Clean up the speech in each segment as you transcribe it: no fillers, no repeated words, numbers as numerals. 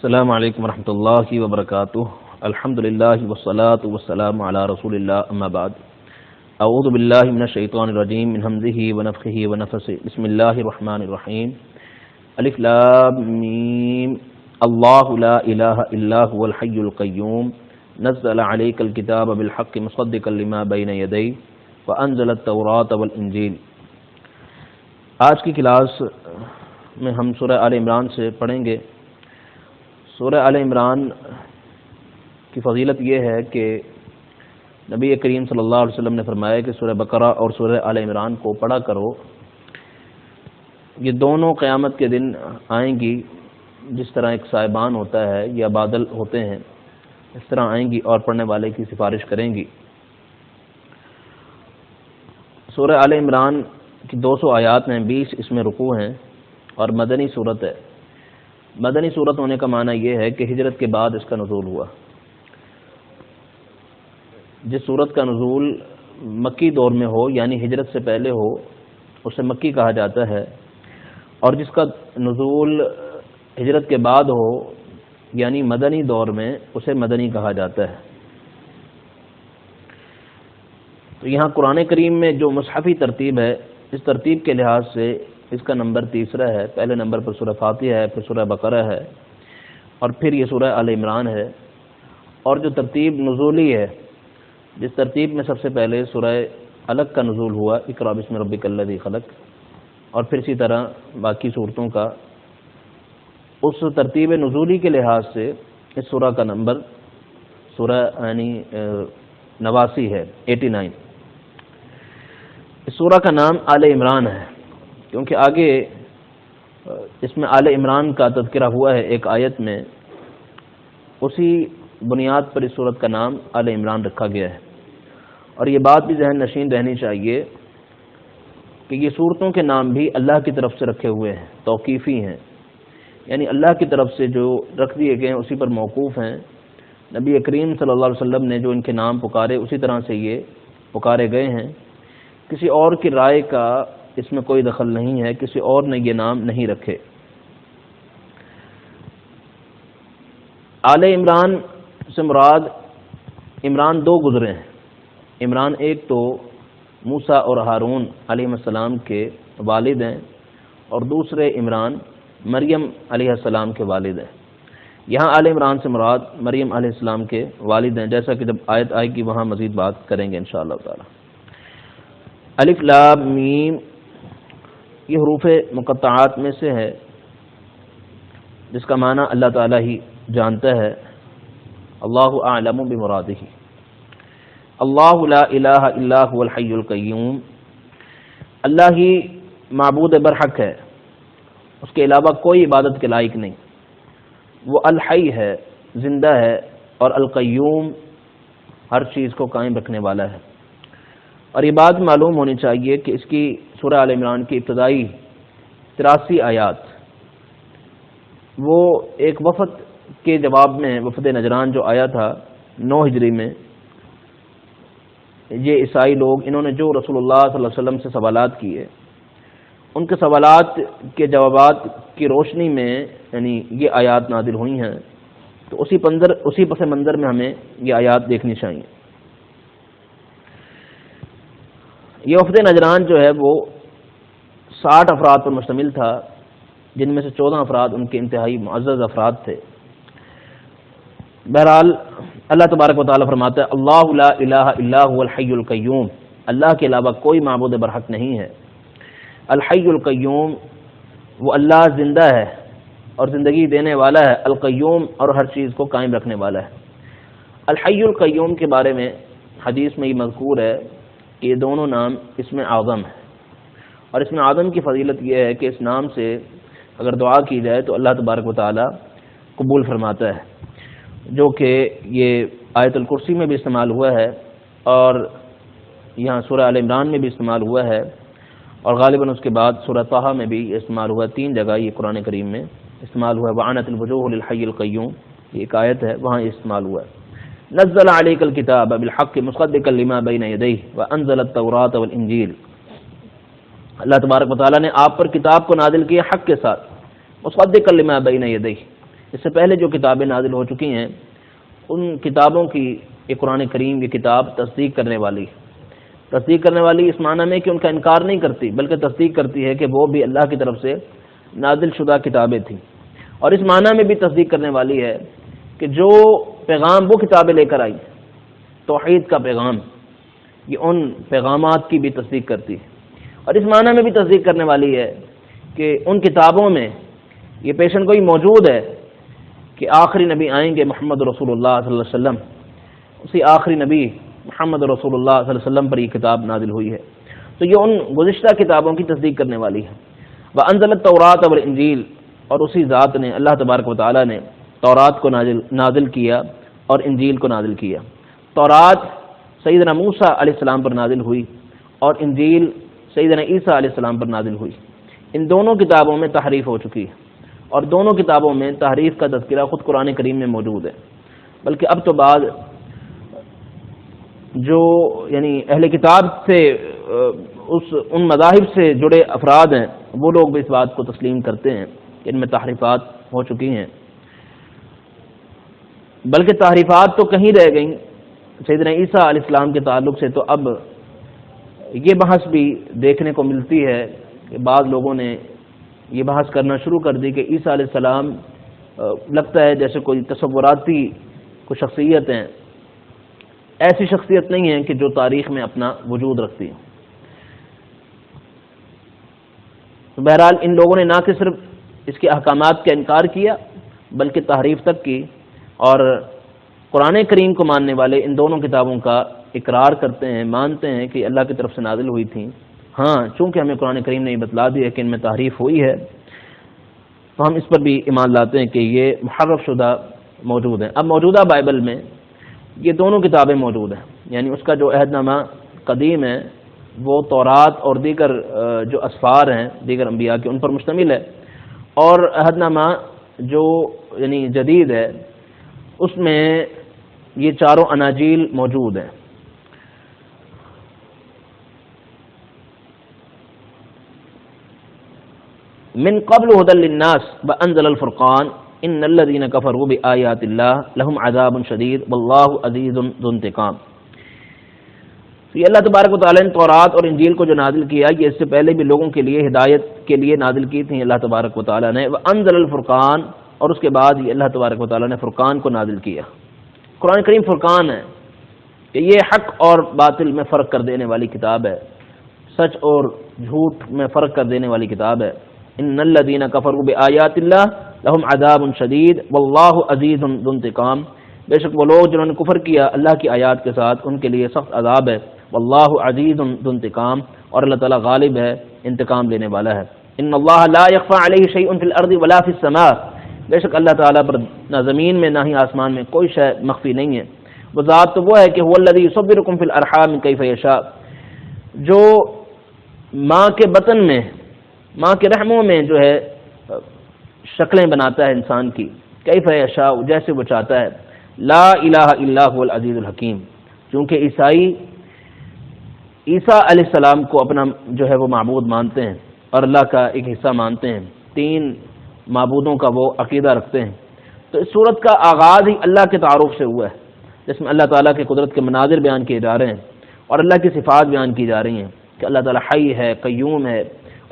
السلام علیکم ورحمۃ اللہ وبرکاتہ. الحمد للہ والصلاة والسلام علی رسول اللہ. اما بعد اعوذ باللہ من الشیطان الرجیم من حمزہ ونفخہ ونفثہ. بسم اللہ الرحمن الرحیم. الف لام میم. اللہ لا الہ الا هو الحی القیوم نزل علیک الکتاب بالحق مصدقا لما بین یدیہ وانزل التوراۃ والانجیل. آج کی کلاس میں ہم سورہ آل عمران سے پڑھیں گے. سورہ آل عمران کی فضیلت یہ ہے کہ نبی کریم صلی اللہ علیہ وسلم نے فرمایا کہ سورہ بقرہ اور سورہ آل عمران کو پڑھا کرو. یہ دونوں قیامت کے دن آئیں گی. جس طرح ایک سائبان ہوتا ہے یا بادل ہوتے ہیں اس طرح آئیں گی اور پڑھنے والے کی سفارش کریں گی. سورہ آل عمران کی 200 آیات ہیں، 20 اس میں رکوع ہیں اور مدنی صورت ہے. مدنی صورت ہونے کا معنی یہ ہے کہ ہجرت کے بعد اس کا نزول ہوا. جس صورت کا نزول مکی دور میں ہو یعنی ہجرت سے پہلے ہو اسے مکی کہا جاتا ہے، اور جس کا نزول ہجرت کے بعد ہو یعنی مدنی دور میں اسے مدنی کہا جاتا ہے. تو یہاں قرآن کریم میں جو مصحفی ترتیب ہے اس ترتیب کے لحاظ سے اس کا نمبر تیسرا ہے. پہلے نمبر پر سورہ فاتحہ ہے، پھر سورہ بقرہ ہے اور پھر یہ سورہ آل عمران ہے. اور جو ترتیب نزولی ہے، جس ترتیب میں سب سے پہلے سورہ علق کا نزول ہوا، اقرأ بسم ربک الذی خلق، اور پھر اسی طرح باقی صورتوں کا، اس ترتیب نزولی کے لحاظ سے اس سورہ کا نمبر سورہ یعنی 89 ہے، 89. اس سورہ کا نام آل عمران ہے کیونکہ آگے اس میں آل عمران کا تذکرہ ہوا ہے ایک آیت میں. اسی بنیاد پر اس سورت کا نام آل عمران رکھا گیا ہے. اور یہ بات بھی ذہن نشین رہنی چاہیے کہ یہ صورتوں کے نام بھی اللہ کی طرف سے رکھے ہوئے ہیں، توقیفی ہیں، یعنی اللہ کی طرف سے جو رکھ دیے گئے ہیں اسی پر موقوف ہیں. نبی کریم صلی اللہ علیہ وسلم نے جو ان کے نام پکارے اسی طرح سے یہ پکارے گئے ہیں. کسی اور کی رائے کا اس میں کوئی دخل نہیں ہے، کسی اور نے یہ نام نہیں رکھے. آل عمران سے مراد عمران دو گزرے ہیں. عمران ایک تو موسیٰ اور ہارون علیہ السلام کے والد ہیں اور دوسرے عمران مریم علیہ السلام کے والد ہیں. یہاں آل عمران سے مراد مریم علیہ السلام کے والد ہیں، جیسا کہ جب آیت آئے گی وہاں مزید بات کریں گے انشاءاللہ تعالی. الف لام میم یہ حروف مقطعات میں سے ہے جس کا معنی اللہ تعالی ہی جانتا ہے. اللہ اعلم بمرادہ. اللہ لا الہ الا هو الحی القیوم. اللہ ہی معبود برحق ہے، اس کے علاوہ کوئی عبادت کے لائق نہیں. وہ الحی ہے، زندہ ہے، اور القیوم ہر چیز کو قائم رکھنے والا ہے. اور یہ بات معلوم ہونی چاہیے کہ اس کی سورہ آل عمران کی ابتدائی 83 آیات وہ ایک وفد کے جواب میں، وفد نجران جو آیا تھا 9 ہجری میں، یہ عیسائی لوگ انہوں نے جو رسول اللہ صلی اللہ علیہ وسلم سے سوالات کیے ان کے سوالات کے جوابات کی روشنی میں یعنی یہ آیات نازل ہوئی ہیں. تو اسی پس منظر میں ہمیں یہ آیات دیکھنی چاہیے. یہ وفد نجران جو ہے وہ 60 افراد پر مشتمل تھا، جن میں سے 14 افراد ان کے انتہائی معزز افراد تھے. بہرحال اللہ تبارک و تعالیٰ فرماتا ہے اللہ لا الہ الا هو الحی القیوم. اللہ کے علاوہ کوئی معبود برحق نہیں ہے. الحی القیوم وہ اللہ زندہ ہے اور زندگی دینے والا ہے. القیوم اور ہر چیز کو قائم رکھنے والا ہے. الحی القیوم کے بارے میں حدیث میں یہ مذکور ہے کہ یہ دونوں نام اسم اعظم ہے، اور اسم اعظم کی فضیلت یہ ہے کہ اس نام سے اگر دعا کی جائے تو اللہ تبارک و تعالی قبول فرماتا ہے، جو کہ یہ آیت الکرسی میں بھی استعمال ہوا ہے اور یہاں سورہ آل عمران میں بھی استعمال ہوا ہے، اور غالباً اس کے بعد سورہ طٰہٰ میں بھی استعمال ہوا ہے. 3 جگہ یہ قرآن کریم میں استعمال ہوا ہے. وعنت الوجوہ للحی القیوم یہ ایک آیت ہے، وہاں یہ استعمال ہوا ہے. نزل علیک الکتاب بالحق مصدقا لما بین یدیہ وانزل التوراۃ والانجیل. اللہ تبارک و تعالیٰ نے آپ پر کتاب کو نازل کیا حق کے ساتھ، مصدقا لما بین یدیہ، اس سے پہلے جو کتابیں نازل ہو چکی ہیں ان کتابوں کی یہ قرآن کریم یہ کتاب تصدیق کرنے والی اس معنی میں کہ ان کا انکار نہیں کرتی، بلکہ تصدیق کرتی ہے کہ وہ بھی اللہ کی طرف سے نازل شدہ کتابیں تھیں، اور اس معنی میں بھی تصدیق کرنے والی ہے کہ جو پیغام وہ کتابیں لے کر آئی، توحید کا پیغام، یہ ان پیغامات کی بھی تصدیق کرتی ہے، اور اس معنی میں بھی تصدیق کرنے والی ہے کہ ان کتابوں میں یہ پیشن گوئی موجود ہے کہ آخری نبی آئیں گے محمد رسول اللہ صلی اللہ علیہ وسلم، اسی آخری نبی محمد رسول اللہ صلی اللہ علیہ وسلم پر یہ کتاب نازل ہوئی ہے، تو یہ ان گزشتہ کتابوں کی تصدیق کرنے والی ہے۔ وَأَنزَلَ التَّوْرَاةَ وَالْإِنجِيلَ، اور اسی ذات نے، اللہ تبارک و تعالی نے تورات کو نازل کیا اور انجیل کو نازل کیا۔ تورات سیدنا موسیٰ علیہ السلام پر نازل ہوئی اور انجیل سیدنا عیسیٰ علیہ السلام پر نازل ہوئی۔ ان دونوں کتابوں میں تحریف ہو چکی ہے، اور دونوں کتابوں میں تحریف کا تذکرہ خود قرآن کریم میں موجود ہے، بلکہ اب تو بعد جو یعنی اہل کتاب سے ان مذاہب سے جڑے افراد ہیں وہ لوگ بھی اس بات کو تسلیم کرتے ہیں کہ ان میں تحریفات ہو چکی ہیں، بلکہ تحریفات تو کہیں رہ گئیں سیدنا عیسیٰ علیہ السلام کے تعلق سے، تو اب یہ بحث بھی دیکھنے کو ملتی ہے کہ بعض لوگوں نے یہ بحث کرنا شروع کر دی کہ عیسیٰ علیہ السلام لگتا ہے جیسے کوئی تصوراتی کوئی شخصیت ہیں، ایسی شخصیت نہیں ہے کہ جو تاریخ میں اپنا وجود رکھتی ہے۔ تو بہرحال ان لوگوں نے نہ کہ صرف اس کے احکامات کا انکار کیا بلکہ تحریف تک کی، اور قرآن کریم کو ماننے والے ان دونوں کتابوں کا اقرار کرتے ہیں، مانتے ہیں کہ اللہ کی طرف سے نازل ہوئی تھیں، ہاں چونکہ ہمیں قرآن کریم نے یہ بتلا دیا کہ ان میں تحریف ہوئی ہے تو ہم اس پر بھی ایمان لاتے ہیں کہ یہ محرف شدہ موجود ہیں۔ اب موجودہ بائبل میں یہ دونوں کتابیں موجود ہیں، یعنی اس کا جو عہد نامہ قدیم ہے وہ تورات اور دیگر جو اسفار ہیں دیگر انبیاء کے ان پر مشتمل ہے، اور عہد نامہ جو یعنی جدید ہے اس میں یہ چاروں اناجیل موجود ہیں۔ من قبل هدى للناس وانزل الفرقان ان الذين كفروا بآيات الله لهم عذاب شديد والله عزيز ذو انتقام۔ تو یہ اللہ تبارک و تعالیٰ نے تورات اور انجیل کو جو نازل کیا یہ اس سے پہلے بھی لوگوں کے لیے ہدایت کے لیے نازل کی تھی اللہ تبارک و تعالیٰ نے، وانزل الفرقان، اور اس کے بعد یہ اللہ تبارک و تعالیٰ نے فرقان کو نازل کیا۔ قرآن کریم فرقان ہے کہ یہ حق اور باطل میں فرق کر دینے والی کتاب ہے، سچ اور جھوٹ میں فرق کر دینے والی کتاب ہے۔ ان الذين كفروا بآيات الله لهم عذاب شديد والله عزيز ذو انتقام، بے شک وہ لوگ جنہوں نے کفر کیا اللہ کی آیات کے ساتھ ان کے لیے سخت عذاب ہے، واللہ عزیز ذو انتقام، اور اللہ تعالیٰ غالب ہے انتقام لینے والا ہے۔ ان اللہ لا يخفى عليه شيء في الارض ولا في السماء، بے شک اللہ تعالیٰ پر نہ زمین میں نہ ہی آسمان میں کوئی شے مخفی نہیں ہے۔ وہ ذات تو وہ ہے کہ هو الذي يصوركم في الارحام كيف يشاء، جو ماں کے بطن میں، ماں کے رحموں میں جو ہے شکلیں بناتا ہے انسان کی، کیف یشاء، جیسے وہ چاہتا ہے۔ لا الہ الا هو العزیز الحکیم، چونکہ عیسیٰ علیہ السلام کو اپنا جو ہے وہ معبود مانتے ہیں اور اللہ کا ایک حصہ مانتے ہیں، تین معبودوں کا وہ عقیدہ رکھتے ہیں، تو اس صورت کا آغاز ہی اللہ کے تعارف سے ہوا ہے جس میں اللہ تعالیٰ کے قدرت کے مناظر بیان کیے جا رہے ہیں اور اللہ کی صفات بیان کی جا رہی ہیں کہ اللہ تعالیٰ حی ہے، قیوم ہے،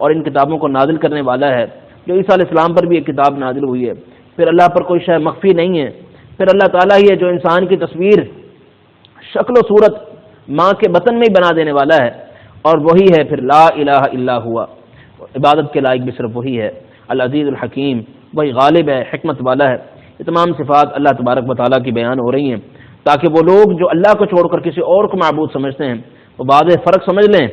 اور ان کتابوں کو نازل کرنے والا ہے۔ جو عیسیٰ علیہ السلام پر بھی ایک کتاب نازل ہوئی ہے، پھر اللہ پر کوئی شے مخفی نہیں ہے، پھر اللہ تعالیٰ ہی ہے جو انسان کی تصویر، شکل و صورت ماں کے بطن میں ہی بنا دینے والا ہے، اور وہی ہے پھر لا الہ الا ہوا، عبادت کے لائق بھی صرف وہی ہے، العزیز الحکیم، وہی غالب ہے، حکمت والا ہے۔ یہ تمام صفات اللہ تبارک و تعالیٰ کی بیان ہو رہی ہیں تاکہ وہ لوگ جو اللہ کو چھوڑ کر کسی اور کو معبود سمجھتے ہیں وہ واضح فرق سمجھ لیں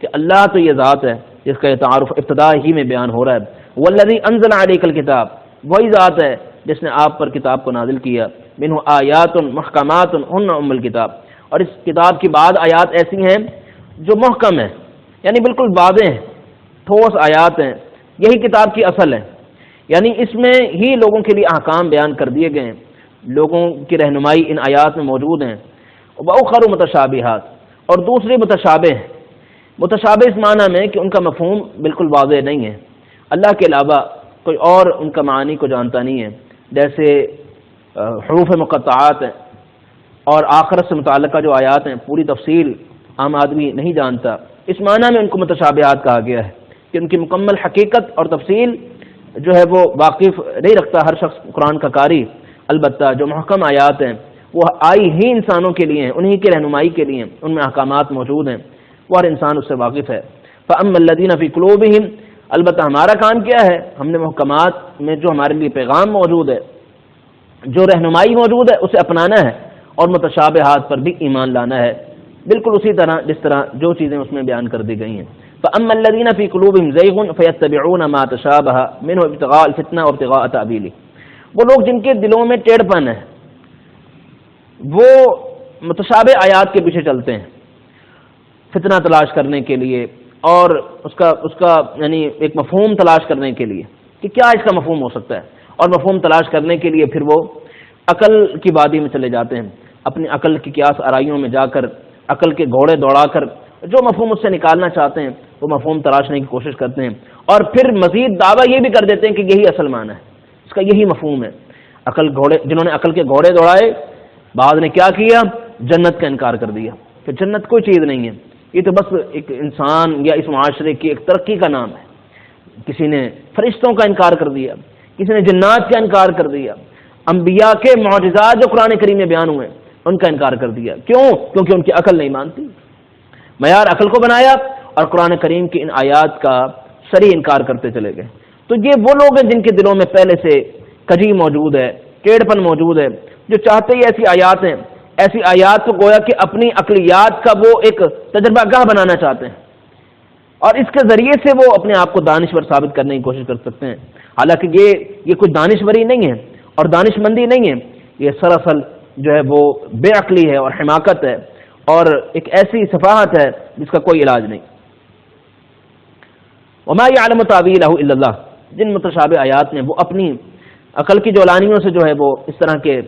کہ اللہ تو یہ ذات ہے جس کا یہ تعارف ابتدا ہی میں بیان ہو رہا ہے۔ والذی انزل علیک الکتاب، وہی ذات ہے جس نے آپ پر کتاب کو نازل کیا، منہ آیات محکمات ہن ام الکتاب، اور اس کتاب کی بعض آیات ایسی ہیں جو محکم ہیں، یعنی بالکل واضح ہیں، ٹھوس آیات ہیں، یہی کتاب کی اصل ہے، یعنی اس میں ہی لوگوں کے لیے احکام بیان کر دیے گئے ہیں، لوگوں کی رہنمائی ان آیات میں موجود ہیں۔ وَأُخَرُ مُتَشَابِهَاتٌ، اور دوسری متشابہ ہیں، متشابہ اس معنی میں کہ ان کا مفہوم بالکل واضح نہیں ہے، اللہ کے علاوہ کوئی اور ان کا معنی کو جانتا نہیں ہے، جیسے حروف مقطعات ہیں اور آخرت سے متعلقہ جو آیات ہیں پوری تفصیل عام آدمی نہیں جانتا، اس معنی میں ان کو متشابہات کہا گیا ہے کہ ان کی مکمل حقیقت اور تفصیل جو ہے وہ واقف نہیں رکھتا ہر شخص قرآن کا قاری، البتہ جو محکم آیات ہیں وہ آئی ہی انسانوں کے لیے ہیں، انہی کے رہنمائی کے لیے، ان میں احکامات موجود ہیں، وہ ہر انسان اس سے واقف ہے۔ فَأَمَّا الَّذِينَ فِي قُلُوبِهِمْ، البتہ ہمارا کام کیا ہے، ہم نے محکمات میں جو ہمارے لیے پیغام موجود ہے، جو رہنمائی موجود ہے اسے اپنانا ہے، اور متشابہات پر بھی ایمان لانا ہے، بالکل اسی طرح جس طرح جو چیزیں اس میں بیان کر دی گئی ہیں۔ فَأَمَّا الَّذِينَ فِي قُلُوبِهِمْ زَيْغٌ فَيَتَّبِعُونَ مَا تَشَابَهَ مِنْهُ ابْتِغَاءَ الْفِتْنَةِ وَابْتِغَاءَ تَأْوِيلِهِ، وہ لوگ جن کے دلوں میں ٹیڑھپن ہے وہ متشابہ آیات کے پیچھے چلتے ہیں فتنہ تلاش کرنے کے لیے، اور اس کا یعنی ایک مفہوم تلاش کرنے کے لیے کہ کیا اس کا مفہوم ہو سکتا ہے، اور مفہوم تلاش کرنے کے لیے پھر وہ عقل کی وادی میں چلے جاتے ہیں، اپنی عقل کی قیاس آرائیوں میں جا کر عقل کے گھوڑے دوڑا کر جو مفہوم اس سے نکالنا چاہتے ہیں وہ مفہوم تراشنے کی کوشش کرتے ہیں، اور پھر مزید دعویٰ یہ بھی کر دیتے ہیں کہ یہی اصل معنی ہے، اس کا یہی مفہوم ہے۔ جنہوں نے عقل کے گھوڑے دوڑائے، بعض نے کیا کیا، جنت کا انکار کر دیا کہ جنت کوئی چیز نہیں ہے، یہ تو بس ایک انسان یا اس معاشرے کی ایک ترقی کا نام ہے۔ کسی نے فرشتوں کا انکار کر دیا، کسی نے جنات کا انکار کر دیا، انبیاء کے معجزات جو قرآن کریم میں بیان ہوئے ان کا انکار کر دیا۔ کیوں؟ کیونکہ ان کی عقل نہیں مانتی، معیار عقل کو بنایا اور قرآن کریم کی ان آیات کا صریح انکار کرتے چلے گئے۔ تو یہ وہ لوگ ہیں جن کے دلوں میں پہلے سے کجی موجود ہے، ٹیڑھپن موجود ہے، جو چاہتے ہی ایسی آیات ہیں، ایسی آیات کو گویا کہ اپنی عقلیات کا وہ ایک تجربہ گاہ بنانا چاہتے ہیں، اور اس کے ذریعے سے وہ اپنے آپ کو دانشور ثابت کرنے کی کوشش کر سکتے ہیں، حالانکہ یہ کوئی دانشوری نہیں ہے اور دانش مندی نہیں ہے، یہ سراصل جو ہے وہ بے عقلی ہے اور حماقت ہے، اور ایک ایسی سفاہت ہے جس کا کوئی علاج نہیں۔ وما يعلم تاویلہ الا اللہ، جن متشابہ آیات میں وہ اپنی عقل کی جولانیوں سے جو ہے وہ اس طرح کے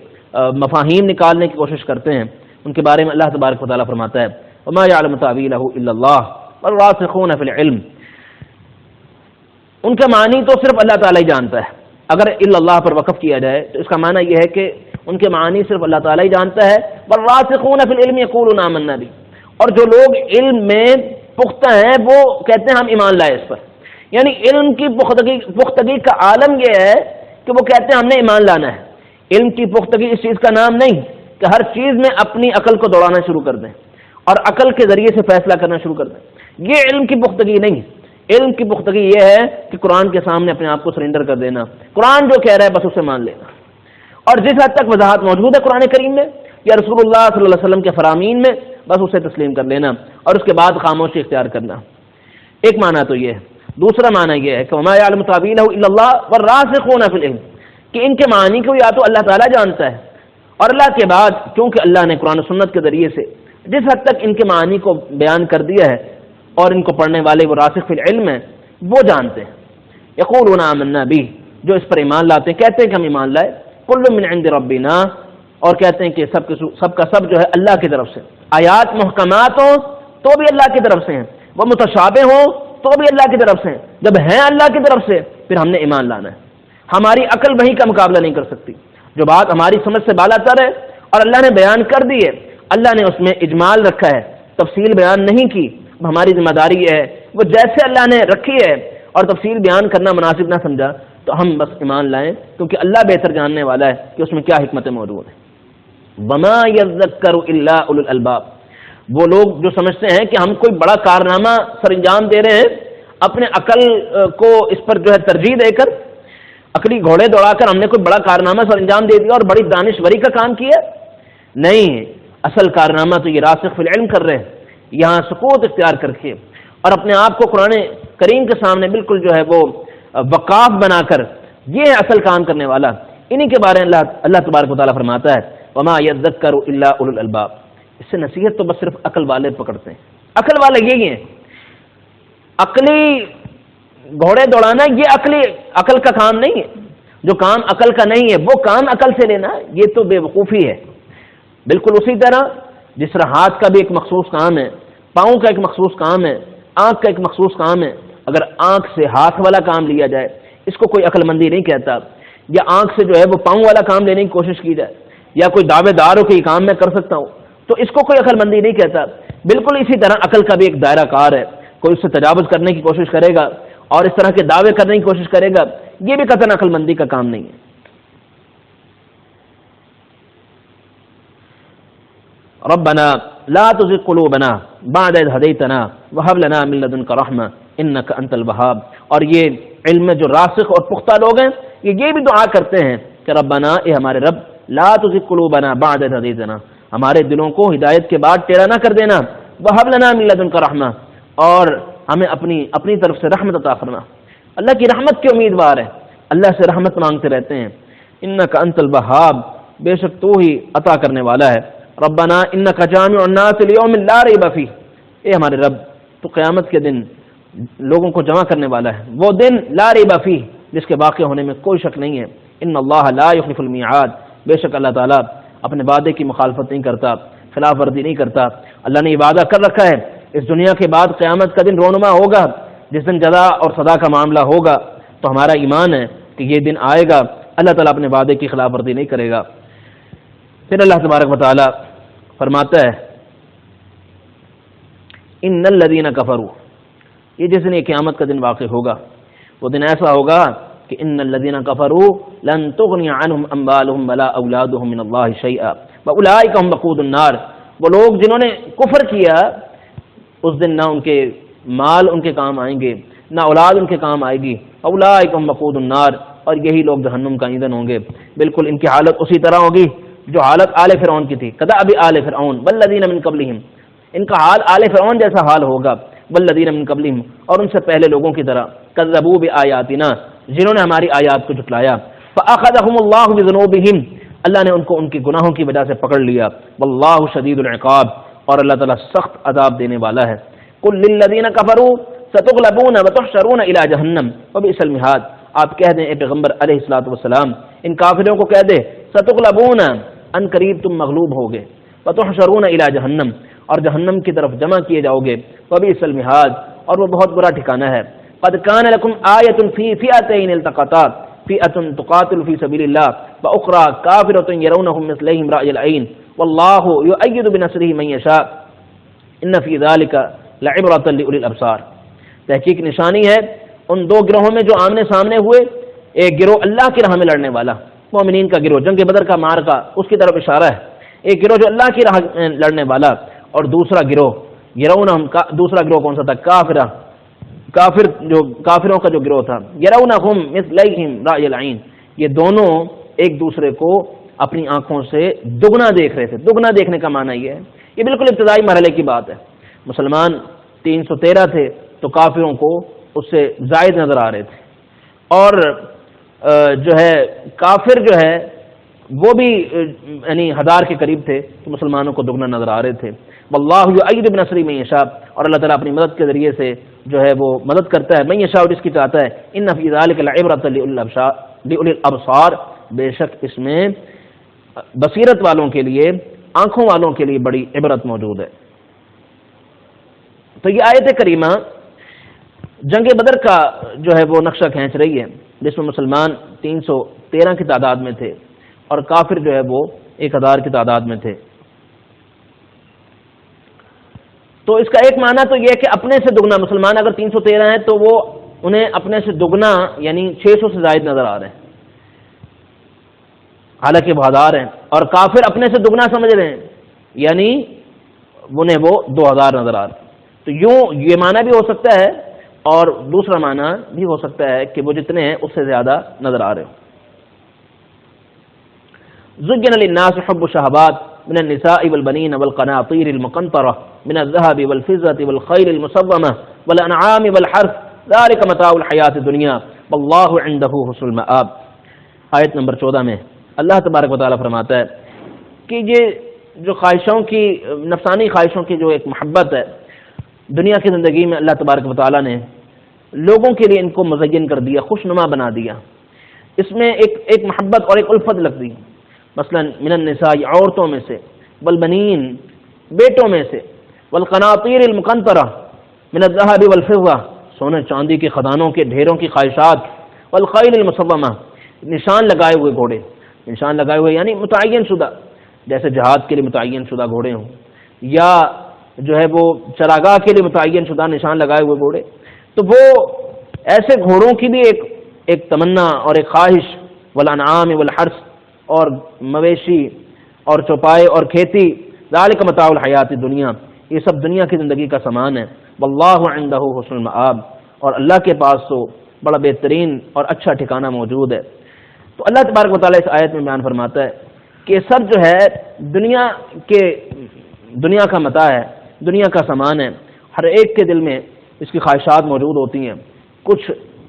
مفاہیم نکالنے کی کوشش کرتے ہیں، ان کے بارے میں اللہ تبارک و تعالیٰ فرماتا ہے وما يعلم تاویلہ الا اللہ والراسخون فی العلم، ان کے معنی تو صرف اللہ تعالیٰ ہی جانتا ہے۔ اگر الا اللہ پر وقف کیا جائے تو اس کا معنی یہ ہے کہ ان کے معنی صرف اللہ تعالیٰ ہی جانتا ہے۔ والراسخون فی العلم یقولون آمنا بہ، اور جو لوگ علم میں پختہ ہیں وہ کہتے ہیں ہم ایمان لائے اس پر، یعنی علم کی پختگی کا عالم یہ ہے کہ وہ کہتے ہیں ہم نے ایمان لانا ہے۔ علم کی پختگی اس چیز کا نام نہیں کہ ہر چیز میں اپنی عقل کو دوڑانا شروع کر دیں اور عقل کے ذریعے سے فیصلہ کرنا شروع کر دیں، یہ علم کی پختگی نہیں۔ علم کی پختگی یہ ہے کہ قرآن کے سامنے اپنے آپ کو سرنڈر کر دینا، قرآن جو کہہ رہا ہے بس اسے مان لینا، اور جس حد تک وضاحت موجود ہے قرآن کریم میں یا رسول اللہ صلی اللہ علیہ وسلم کے فرامین میں بس اسے تسلیم کر لینا، اور اس کے بعد خاموشی اختیار کرنا۔ ایک معنی تو یہ ہے۔ دوسرا معنی یہ ہے کہ وما يعلم تاویلہ الا اللہ والراسخون فی العلم، کہ ان کے معنی کو یا تو اللہ تعالیٰ جانتا ہے، اور اللہ کے بعد کیونکہ اللہ نے قرآن و سنت کے ذریعے سے جس حد تک ان کے معنی کو بیان کر دیا ہے اور ان کو پڑھنے والے وہ راسخ فی العلم ہیں وہ جانتے ہیں۔ یقولون آمنا بہ، جو اس پر ایمان لاتے ہیں کہتے ہیں کہ ہم ایمان لائے، کل من عند ربنا، اور کہتے ہیں کہ سب کا سب جو ہے اللہ کی طرف سے، آیات محکمات ہوں تو بھی اللہ کی طرف سے ہیں، وہ متشابہ ہوں تو بھی اللہ کی طرف سے ہیں، جب ہیں اللہ کی طرف سے پھر ہم نے ایمان لانا ہے۔ ہماری عقل وہی کا مقابلہ نہیں کر سکتی، جو بات ہماری سمجھ سے بالا تر ہے اور اللہ نے بیان کر دی ہے، اللہ نے اس میں اجمال رکھا ہے، تفصیل بیان نہیں کی، ہماری ذمہ داری ہے وہ جیسے اللہ نے رکھی ہے اور تفصیل بیان کرنا مناسب نہ سمجھا تو ہم بس ایمان لائیں، کیونکہ اللہ بہتر جاننے والا ہے کہ اس میں کیا حکمتیں موجود ہیں۔ وما یذکر الا اولو الالباب، وہ لوگ جو سمجھتے ہیں کہ ہم کوئی بڑا کارنامہ سر انجام دے رہے ہیں، اپنے عقل کو اس پر جو ہے ترجیح دے کر، عقلی گھوڑے دوڑا کر ہم نے کوئی بڑا کارنامہ سر انجام دے دیا اور بڑی دانشوری کا کام کیا، نہیں، اصل کارنامہ تو یہ راسخ فی العلم کر رہے ہیں، یہاں سکوت اختیار کر کے اور اپنے آپ کو قرآن کریم کے سامنے بالکل جو ہے وہ وقاف بنا کر، یہ ہے اصل کام کرنے والا۔ انہی کے بارے میں اللہ تبارک و تعالیٰ فرماتا ہے وما یذکر الا اولو الالباب، اس سے نصیحت تو بس صرف عقل والے پکڑتے ہیں، عقل والے یہی ہیں۔ عقلی گھوڑے دوڑانا یہ عقل کا کام نہیں ہے، جو کام عقل کا نہیں ہے وہ کام عقل سے لینا یہ تو بے وقوفی ہے۔ بالکل اسی طرح جس طرح ہاتھ کا بھی ایک مخصوص کام ہے، پاؤں کا ایک مخصوص کام ہے، آنکھ کا ایک مخصوص کام ہے، اگر آنکھ سے ہاتھ والا کام لیا جائے اس کو کوئی عقل مندی نہیں کہتا، یا آنکھ سے جو ہے وہ پاؤں والا کام لینے کی کوشش کی جائے، یا کوئی دعوے دار ہو کہ یہ کام میں کر سکتا ہوں، تو اس کو کوئی عقل مندی نہیں کہتا۔ بالکل اسی طرح عقل کا بھی ایک دائرہ کار ہے، کوئی اس سے تجاوز کرنے کی کوشش کرے گا اور اس طرح کے دعوے کرنے کی کوشش کرے گا، یہ بھی قطعاً عقل مندی کا کام نہیں ہے۔ ربنا لا تزغ قلوبنا بعد إذ هديتنا وهب لنا من لدنك رحمة إنك أنت الوهاب۔ اور یہ علم میں جو راسخ اور پختہ لوگ ہیں یہ بھی دعا کرتے ہیں کہ ربنا، اے ہمارے رب، لا تزغ قلوبنا بعد إذ هديتنا، ہمارے دلوں کو ہدایت کے بعد ٹیڑھا نہ کر دینا، وهب لنا من لدنك رحمة، اور ہمیں اپنی طرف سے رحمت عطا فرما۔ اللہ کی رحمت کے امیدوار ہے، اللہ سے رحمت مانگتے رہتے ہیں۔ انک انت الوہاب، بے شک تو ہی عطا کرنے والا ہے۔ ربنا انک جامع الناس لیوم لا ریب فیہ، اے ہمارے رب تو قیامت کے دن لوگوں کو جمع کرنے والا ہے، وہ دن لا ریب فیہ جس کے واقع ہونے میں کوئی شک نہیں ہے۔ ان اللہ لا یخلف المیعاد، بے شک اللہ تعالیٰ اپنے وعدے کی مخالفت نہیں کرتا، خلاف ورزی نہیں کرتا۔ اللہ نے یہ وعدہ کر رکھا ہے اس دنیا کے بعد قیامت کا دن رونما ہوگا، جس دن جزا اور سزا کا معاملہ ہوگا، تو ہمارا ایمان ہے کہ یہ دن آئے گا، اللہ تعالیٰ اپنے وعدے کی خلاف ورزی نہیں کرے گا۔ پھر اللہ تبارک و تعالیٰ فرماتا ہے ان الذین کفروا، یہ جس دن یہ قیامت کا دن واقع ہوگا وہ دن ایسا ہوگا کہ ان الذین کفروا لن تغنی عنہم اموالہم ولا اولادہم من اللہ شیئا واولئک هم وقود النار، وہ لوگ جنہوں نے کفر کیا اس دن نہ ان کے مال ان کے کام آئیں گے، نہ اولاد ان کے کام آئے گی، اولئک هم وقود النار، اور یہی لوگ جہنم کا ایندھن ہوں گے۔ بالکل ان کی حالت اسی طرح ہوگی جو حالت آل فرعون کی تھی، کدأب آل فرعون والذین من قبلہم، ان کا حال آل فرعون جیسا حال ہوگا، والذین من قبلہم، اور ان سے پہلے لوگوں کی طرح، کذبوا بآیاتنا، جنہوں نے ہماری آیات کو جھٹلایا، فأخذہم اللہ بذنوبہم، اللہ نے ان کو ان کے گناہوں کی وجہ سے پکڑ لیا، واللہ شدید العقاب، اور اللہ تعالیٰ سخت عذاب دینے والا ہے۔ قل للذین کفروا ستغلبون وتحشرون الی جہنم وبئس المہاد، آپ کہہ دیں اے پیغمبر علیہ الصلوۃ والسلام، ان کافروں کو کہہ دے ستغلبون، ان قریب تم مغلوب ہوگے، وتحشرون الی جہنم، اور جہنم کی طرف جمع کیے جاؤ گے، وبئس المہاد، اور وہ بہت برا ٹھکانہ ہے۔ قد کان لکم آیۃ فی فئتین التقطا، فئۃ تقاتل فی سبیل اللہ واخری کافرۃ یرونہم مثلہم رأی العین واللہ یؤید بنصرہ من یشاء ان فی ذلک لعبرۃ لأولی الابصار، تحقیق نشانی ہے ان دو گروہوں میں جو آمنے سامنے ہوئے، ایک گروہ اللہ کی راہ میں لڑنے والا، مومنین کا گروہ، جنگ بدر کا معرکہ اس کی طرف اشارہ ہے، ایک گروہ جو اللہ کی راہ میں لڑنے والا، اور دوسرا گروہ یرونہم، دوسرا گروہ کون سا تھا؟ کافروں کا جو گروہ تھا، یرونہم مثلہم رأی العین، یہ دونوں ایک دوسرے کو اپنی آنکھوں سے دگنا دیکھ رہے تھے۔ دگنا دیکھنے کا معنی یہ ہے، یہ بالکل ابتدائی مرحلے کی بات ہے، مسلمان 313 تھے تو کافروں کو اس سے زائد نظر آ رہے تھے، اور جو ہے کافر جو ہے وہ بھی یعنی 1000 کے قریب تھے تو مسلمانوں کو دگنا نظر آ رہے تھے۔ واللہ یؤید بنصرہ من یشاء، اور اللہ تعالیٰ اپنی مدد کے ذریعے سے جو ہے وہ مدد کرتا ہے، من یشاء، جس کی چاہتا ہے۔ ان فی ذلک لعبرۃ لأولی الابصار، بے شک اس میں بصیرت والوں کے لیے، آنکھوں والوں کے لیے بڑی عبرت موجود ہے۔ تو یہ آیت کریمہ جنگ بدر کا جو ہے وہ نقشہ کھینچ رہی ہے، جس میں مسلمان 313 کی تعداد میں تھے اور کافر جو ہے وہ 1000 کی تعداد میں تھے۔ تو اس کا ایک معنی تو یہ ہے کہ اپنے سے دگنا، مسلمان اگر 313 ہیں تو وہ انہیں اپنے سے دگنا یعنی 600 سے زائد نظر آ رہے ہیں، حالانکہ وہ 1000 ہیں، اور کافر اپنے سے دگنا سمجھ رہے ہیں یعنی انہیں وہ 2000 نظر آ رہے ہیں۔ تو یوں یہ معنی بھی ہو سکتا ہے اور دوسرا معنی بھی ہو سکتا ہے کہ وہ جتنے ہیں اس سے زیادہ نظر آ رہے ہوں۔ زُيِّنَ لِلنَّاسِ حُبُّ الشَّهَوَاتِ مِنَ النِّسَاءِ وَالْبَنِينَ وَالْقَنَاطِيرِ الْمُقَنطَرَةِ مِنَ الذَّهَبِ وَالْفِضَّةِ وَالْخَيْلِ الْمُسَوَّمَةِ وَالْأَنْعَامِ وَالْحَرْثِ ذَلِكَ مَتَاعُ الْحَيَاةِ الدُّنْيَا وَاللَّهُ عِندَهُ حُسْنُ الْمَآبِ۔ آیت نمبر 14 میں اللہ تبارک و تعالیٰ فرماتا ہے کہ یہ جو خواہشوں کی، نفسانی خواہشوں کی جو ایک محبت ہے دنیا کی زندگی میں، اللہ تبارک و تعالیٰ نے لوگوں کے لیے ان کو مزین کر دیا، خوشنما بنا دیا۔ اس میں ایک محبت اور ایک الفت لگتی ہے، مثلا من النساء، عورتوں میں سے، والبنین، بیٹوں میں سے، والقناطیر المقنطرہ من الذهب والفضہ، سونے چاندی کے خزانوں کے ڈھیروں کی خواہشات، والخیل المسومہ، نشان لگائے ہوئے گھوڑے، نشان لگائے ہوئے یعنی متعین شدہ، جیسے جہاد کے لیے متعین شدہ گھوڑے ہوں، یا جو ہے وہ چراگاہ کے لیے متعین شدہ نشان لگائے ہوئے گھوڑے، تو وہ ایسے گھوڑوں کی بھی ایک تمنا اور ایک خواہش، والانعام والحرث، اور مویشی اور چوپائے اور کھیتی، ذالک متاع الحیات الدنیا، یہ سب دنیا کی زندگی کا سامان ہے، واللہ عندہ حسن المآب، اور اللہ کے پاس تو بڑا بہترین اور اچھا ٹھکانہ موجود ہے۔ تو اللہ تبارک و تعالیٰ اس آیت میں بیان فرماتا ہے کہ یہ سب جو ہے دنیا کا متاع ہے، دنیا کا سامان ہے، ہر ایک کے دل میں اس کی خواہشات موجود ہوتی ہیں، کچھ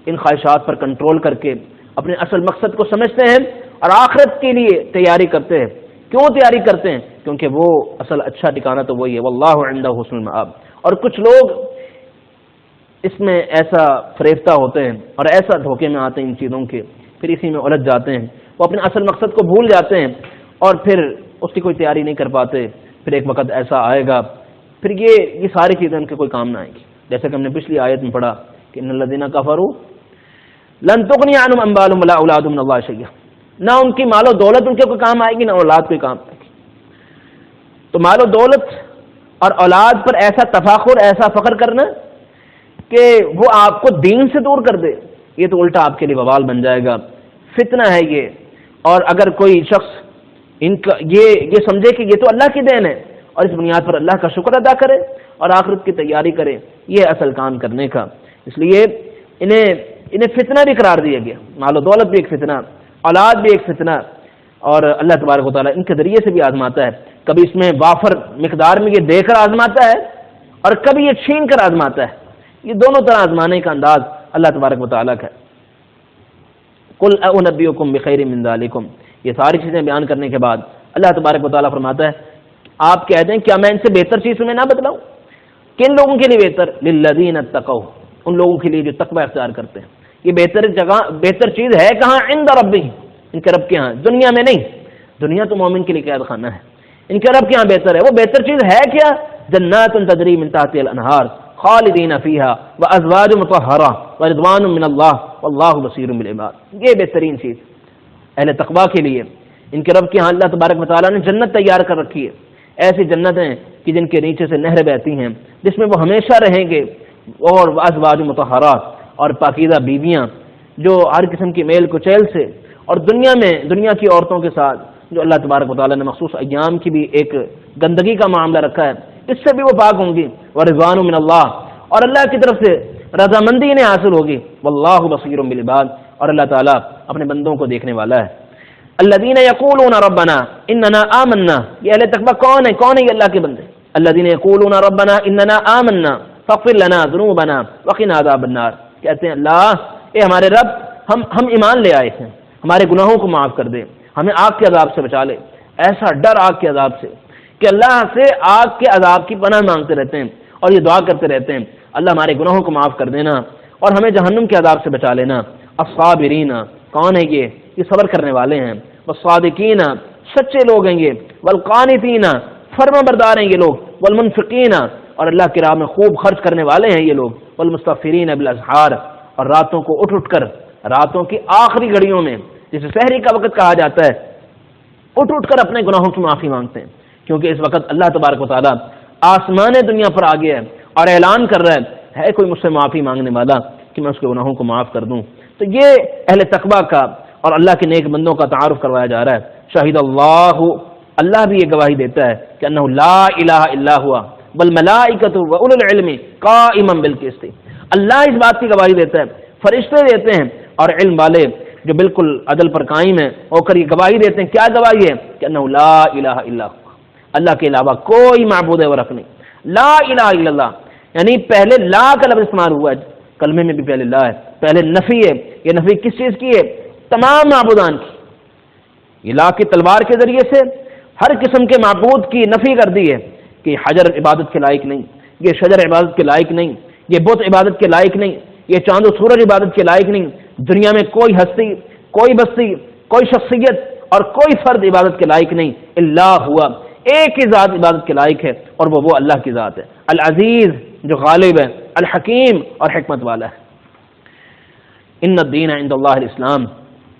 ان خواہشات پر کنٹرول کر کے اپنے اصل مقصد کو سمجھتے ہیں اور آخرت کے لیے تیاری کرتے ہیں۔ کیوں تیاری کرتے ہیں؟ کیونکہ وہ اصل اچھا ٹھکانہ تو وہی ہے، واللہ عندہ حسن المآب۔ اور کچھ لوگ اس میں ایسا فریفتہ ہوتے ہیں اور ایسا دھوکے میں آتے ہیں ان چیزوں کے، پھر اسی میں الجھ جاتے ہیں، وہ اپنے اصل مقصد کو بھول جاتے ہیں اور پھر اس کی کوئی تیاری نہیں کر پاتے۔ پھر ایک وقت ایسا آئے گا پھر یہ ساری چیزیں ان کے کوئی کام نہ آئیں گی، جیسے کہ ہم نے پچھلی آیت میں پڑھا کہ ان الذین کفروا لن تغنی عنہم اموالہم ولا اولادہم من اللہ شیئا، نہ ان کی مال و دولت ان کے کوئی کام آئے گی، نہ اولاد کوئی کام آئے گی۔ تو مال و دولت اور اولاد پر ایسا تفاخر، ایسا فخر کرنا کہ وہ آپ کو دین سے دور کر دے، یہ تو الٹا آپ کے لیے وبال بن جائے گا، فتنہ ہے یہ۔ اور اگر کوئی شخص یہ سمجھے کہ یہ تو اللہ کی دین ہے اور اس بنیاد پر اللہ کا شکر ادا کرے اور آخرت کی تیاری کرے، یہ اصل کام کرنے کا۔ اس لیے انہیں فتنہ بھی قرار دیا گیا، مال و دولت بھی ایک فتنہ، اولاد بھی ایک فتنہ، اور اللہ تبارک و تعالیٰ ان کے ذریعے سے بھی آزماتا ہے، کبھی اس میں وافر مقدار میں یہ دے کر آزماتا ہے اور کبھی یہ چھین کر آزماتا ہے۔ یہ دونوں طرح آزمانے کا انداز اللہ تبارک و تعالیٰ کا ہے۔ قل انبئکم بخیر من ذالکم، یہ ساری چیزیں بیان کرنے کے بعد اللہ تبارک و تعالیٰ فرماتا ہے آپ کہتے ہیں کیا میں ان سے بہتر چیز تمہیں نہ بتلاؤں؟ کن لوگوں کے لیے بہتر؟ للذین اتقوا، ان لوگوں کے لیے جو تقوی اختیار کرتے ہیں۔ یہ بہتر چیز ہے کہاں؟ عند ربہم، ان کے رب کے ہاں، دنیا میں نہیں۔ دنیا تو مومن کے لیے قید خانہ ہے، ان کے رب کے ہاں بہتر ہے۔ وہ بہتر چیز ہے کیا؟ جنات تجری من تحتها الانہار خالدین فیہا وازواج مطہرہ ورضوان من اللہ واللہ بصیر بالعباد، یہ بہترین چیز اہل تقوی کے لیے۔ ان کے رب کے ہاں اللہ تبارک و تعالیٰ نے جنت تیار کر رکھی ہے، ایسی جنتیں کہ جن کے نیچے سے نہریں بہتی ہیں، جس میں وہ ہمیشہ رہیں گے، اور ازواج مطہرات، اور پاکیزہ بیویاں جو ہر قسم کی میل کچیل سے، اور دنیا کی عورتوں کے ساتھ جو اللہ تبارک و تعالیٰ نے مخصوص ایام کی بھی ایک گندگی کا معاملہ رکھا ہے، اس سے بھی وہ پاک ہوں گی۔ ورضوان من اللہ، اور اللہ کی طرف سے رضامندی انہیں حاصل ہوگی۔ واللہ بصیر بالعباد، اور اللہ تعالیٰ اپنے بندوں کو دیکھنے والا ہے۔ الذین یقولون ربنا اننا آمنا، یہ اہل تقوی کون ہے یہ اللہ کے بندے۔ الذین یقولون ربنا اننا آمنا فاغفر لنا ذنوبنا وقنا عذاب النار، کہتے ہیں اللہ اے ہمارے رب، ہم ایمان لے آئے ہیں، ہمارے گناہوں کو معاف کر دے، ہمیں آگ کے عذاب سے بچا لے۔ ایسا ڈر آگ کے عذاب سے کہ اللہ سے آگ کے عذاب کی پناہ مانگتے رہتے ہیں اور یہ دعا کرتے رہتے ہیں اللہ ہمارے گناہوں کو معاف کر دینا اور ہمیں جہنم کے عذاب سے بچا لینا۔ الصابرین، کون ہے یہ صبر کرنے والے ہیں۔ والصادقین، سچے لوگ ہیں یہ۔ والقانتین، فرما بردار ہیں یہ لوگ۔ والمنفقین، اور اللہ کی راہ میں خوب خرچ کرنے والے ہیں یہ لوگ۔ والمستغفرین بالاسحار، اور راتوں کو اٹھ کر، راتوں کی آخری گھڑیوں میں جسے سحری کا وقت کہا جاتا ہے، اٹھ کر اپنے گناہوں کی معافی مانگتے ہیں، کیونکہ اس وقت اللہ تبارک و تعالیٰ آسمان دنیا پر آ گیا ہے اور اعلان کر رہا ہے کوئی مجھ سے معافی مانگنے والا کہ میں اس کے گناہوں کو معاف کر دوں۔ تو یہ اہل تقوی کا اور اللہ کے نیک بندوں کا تعارف کروایا جا رہا ہے۔ شاہد اللہ بھی یہ گواہی دیتا ہے کہ انہ لا الہ الا ہوا والملائکۃ واولو العلم قائما بالقسط، اللہ اس بات کی گواہی دیتا ہے، فرشتے دیتے ہیں اور علم والے جو بالکل عدل پر قائم ہیں ہو کر یہ گواہی دیتے ہیں۔ کیا گواہی ہے؟ کہ انہ لا الہ الا ہوا، اللہ کے علاوہ کوئی معبود ہے ورق نہیں۔ لا الہ الا اللہ، یعنی پہلے لا کا لفظ استعمال ہوا ہے، کلمے میں بھی پہلے لا ہے، پہلے نفی ہے۔ یہ نفی کس چیز کی ہے؟ تمام معبودان کی۔ یہ لا کی تلوار کے ذریعے سے ہر قسم کے معبود کی نفی کر دی ہے کہ حجر عبادت کے لائق نہیں، یہ شجر عبادت کے لائق نہیں، یہ بت عبادت کے لائق نہیں، یہ چاند و سورج عبادت کے لائق نہیں۔ دنیا میں کوئی ہستی، کوئی بستی، کوئی شخصیت اور کوئی فرد عبادت کے لائق نہیں، الا ہوا، ایک ہی ذات عبادت کے لائق ہے اور وہ اللہ کی ذات ہے، العزیز جو غالب ہے، الحکیم اور حکمت والا ہے۔ ان الدین عند اللہ الاسلام،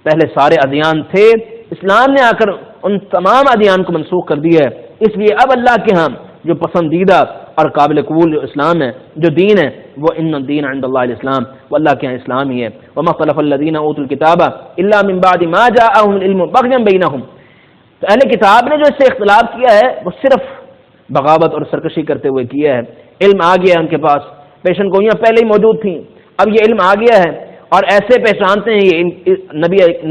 پہلے سارے ادیان تھے، اسلام نے آ کر ان تمام ادیان کو منسوخ کر دیا ہے۔ اس لیے اب اللہ کے ہاں جو پسندیدہ اور قابل قبول جو اسلام ہے، جو دین ہے، وہ ان الدین عند اللہ الاسلام، وہ اللہ کے ہاں اسلام ہی ہے۔ وما اختلف الذین اوتوا الکتاب الا من بعد ما جاءهم العلم بغیا بینہم، تو اہل کتاب نے جو اس سے اختلاف کیا ہے وہ صرف بغاوت اور سرکشی کرتے ہوئے کیا ہے۔ علم آ گیا ہے ان کے پاس، پیشن گوئیاں پہلے ہی موجود تھیں، اب یہ علم آ گیا ہے اور ایسے پہچانتے ہیں یہ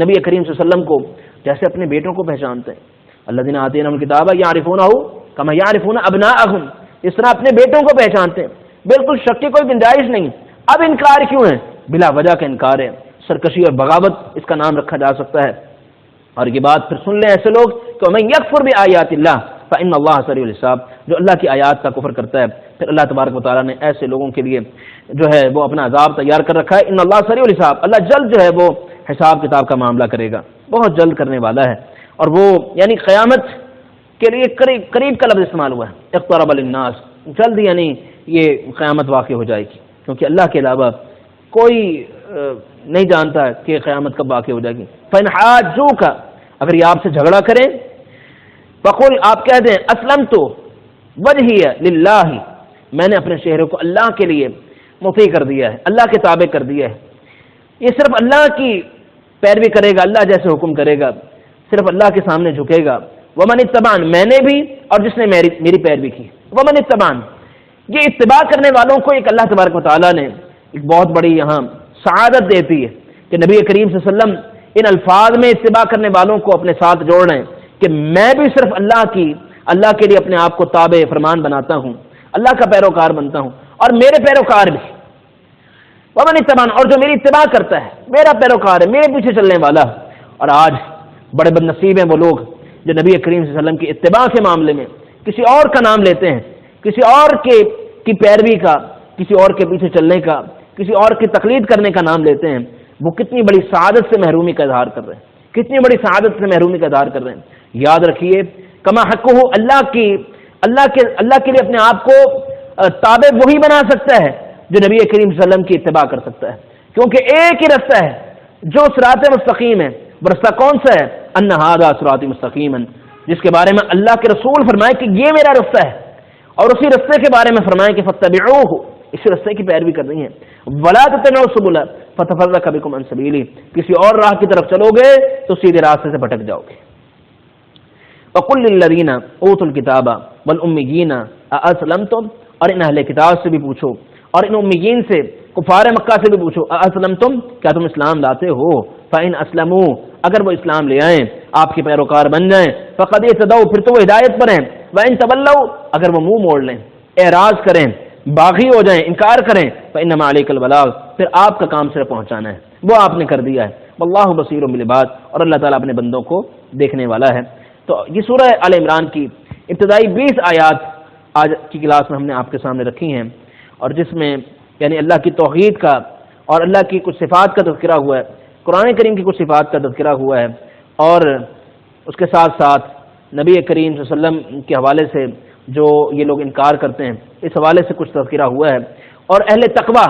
نبی کریم صلی اللہ علیہ وسلم کو جیسے اپنے بیٹوں کو پہچانتے ہیں۔ الذین آتیناھم الکتاب یعرفونہ کما یعرفون ابناءہم، اس طرح اپنے بیٹوں کو پہچانتے ہیں، بالکل شک کی کوئی گنجائش نہیں۔ اب انکار کیوں ہے؟ بلا وجہ کا انکار ہے، سرکشی اور بغاوت اس کا نام رکھا جا سکتا ہے۔ اور یہ بات پھر سن لیں ایسے لوگ کہ من یکفر بآیات اللہ فإن اللہ سریع الحساب، جو اللہ کی آیات کا کفر کرتا ہے پھر اللہ تبارک و تعالیٰ نے ایسے لوگوں کے لیے جو ہے وہ اپنا عذاب تیار کر رکھا ہے۔ ان اللہ سریع الحساب، اللہ جلد جو ہے وہ حساب کتاب کا معاملہ کرے گا، بہت جلد کرنے والا ہے۔ اور وہ یعنی قیامت کے لیے قریب کا لفظ استعمال ہوا ہے، اقترب للناس، جلد یعنی یہ قیامت واقع ہو جائے گی، کیونکہ اللہ کے علاوہ کوئی نہیں جانتا کہ قیامت کب واقع ہو جائے گی۔ فإن حاجوک، اگر یہ آپ سے جھگڑا کریں، فقل، آپ کہہ دیں اسلمت وجہی للہ، میں نے اپنے چہرے کو اللہ کے لیے مطیع کر دیا ہے، اللہ کے تابع کر دیا ہے۔ یہ صرف اللہ کی پیروی کرے گا، اللہ جیسے حکم کرے گا، صرف اللہ کے سامنے جھکے گا۔ ومن اتبعن، میں نے بھی اور جس نے میری پیروی کی۔ ومن اتبعن، یہ اتباع کرنے والوں کو ایک اللہ تبارک و تعالیٰ نے ایک بہت بڑی یہاں سعادت دیتی ہے کہ نبی کریم صلی اللہ علیہ وسلم ان الفاظ میں اتباع کرنے والوں کو اپنے ساتھ جوڑ رہے ہیں کہ میں بھی صرف اللہ کے لیے اپنے آپ کو تابع فرمان بناتا ہوں، اللہ کا پیروکار بنتا ہوں، اور میرے پیروکار بھی ومن اتبعن، اور جو میری اتباع کرتا ہے، میرا پیروکار ہے، میرے پیچھے چلنے والا۔ اور آج بڑے بد نصیب ہیں وہ لوگ جو نبی کریم صلی اللہ علیہ وسلم کی اتباع کے معاملے میں کسی اور کا نام لیتے ہیں، کسی اور کی پیروی کا، کسی اور کے پیچھے چلنے کا، کسی اور کی تقلید کرنے کا نام لیتے ہیں۔ وہ کتنی بڑی سعادت سے محرومی کا اظہار کر رہے ہیں، کتنی بڑی سعادت سے محرومی کا اظہار کر رہے ہیں۔ یاد رکھیے کما حق ہو، اللہ کے لیے اپنے آپ کو تابع وہی بنا سکتا ہے جو نبی کریم صلی اللہ علیہ وسلم کی اتباع کر سکتا ہے، کیونکہ ایک ہی رستہ ہے جو صراط مستقیم ہے۔ وہ رستہ کون سا ہے؟ ان ھذا صراط مستقیم، جس کے بارے میں اللہ کے رسول فرمائے کہ یہ میرا رستہ ہے، اور اسی رستے کے بارے میں فرمائے کہ فاتبعوہ، اسی رستے کی پیروی کرنی ہے۔ ولا تتبعوا السبل فتفرق بکم عن سبیلہ، کسی اور راہ کی طرف چلو گے تو سیدھے راستے سے بھٹک جاؤ گے۔ وقل للذین اوتوا الکتاب والامیین ااسلمتم، اور ان اہل کتاب سے بھی پوچھو اور ان امیین سے، کفار مکہ سے بھی پوچھو، ااسلمتم، کیا تم اسلام لاتے ہو؟ فإن اسلموا، اگر وہ اسلام لے آئیں، آپ کے پیروکار بن جائیں، فقد اہتدوا، پھر تو وہ ہدایت پر ہیں۔ وإن تولوا، اگر وہ منہ موڑ لیں، اعراض کریں، باغی ہو جائیں، انکار کریں، فإنما علیک البلاغ، پھر آپ کا کام صرف پہنچانا ہے، وہ آپ نے کر دیا ہے۔ واللہ بصیر بالعباد، اور اللہ تعالیٰ اپنے بندوں کو دیکھنے والا ہے۔ تو یہ سورہ آل عمران کی ابتدائی 20 آیات آج کی کلاس میں ہم نے آپ کے سامنے رکھی ہیں، اور جس میں یعنی اللہ کی توحید کا اور اللہ کی کچھ صفات کا تذکرہ ہوا ہے، قرآن کریم کی کچھ صفات کا تذکرہ ہوا ہے، اور اس کے ساتھ ساتھ نبی کریم صلی اللہ علیہ وسلم کے حوالے سے جو یہ لوگ انکار کرتے ہیں اس حوالے سے کچھ تذکرہ ہوا ہے، اور اہل تقویٰ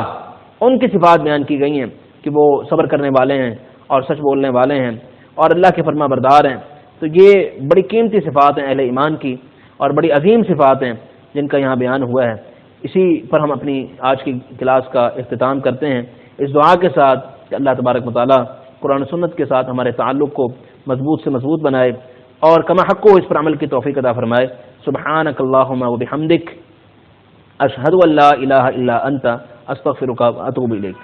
ان کی صفات بیان کی گئی ہیں کہ وہ صبر کرنے والے ہیں اور سچ بولنے والے ہیں اور اللہ کے فرما بردار ہیں۔ تو یہ بڑی قیمتی صفات ہیں اہل ایمان کی، اور بڑی عظیم صفات ہیں جن کا یہاں بیان ہوا ہے۔ اسی پر ہم اپنی آج کی کلاس کا اختتام کرتے ہیں اس دعا کے ساتھ کہ اللہ تبارک و تعالیٰ قرآن و سنت کے ساتھ ہمارے تعلق کو مضبوط سے مضبوط بنائے اور کما حق کو اس پر عمل کی توفیق عطا فرمائے۔ سبحانک اللہم و بحمدک، اشہد ان لا الہ الا انت، استغفرک و اتوب الیک۔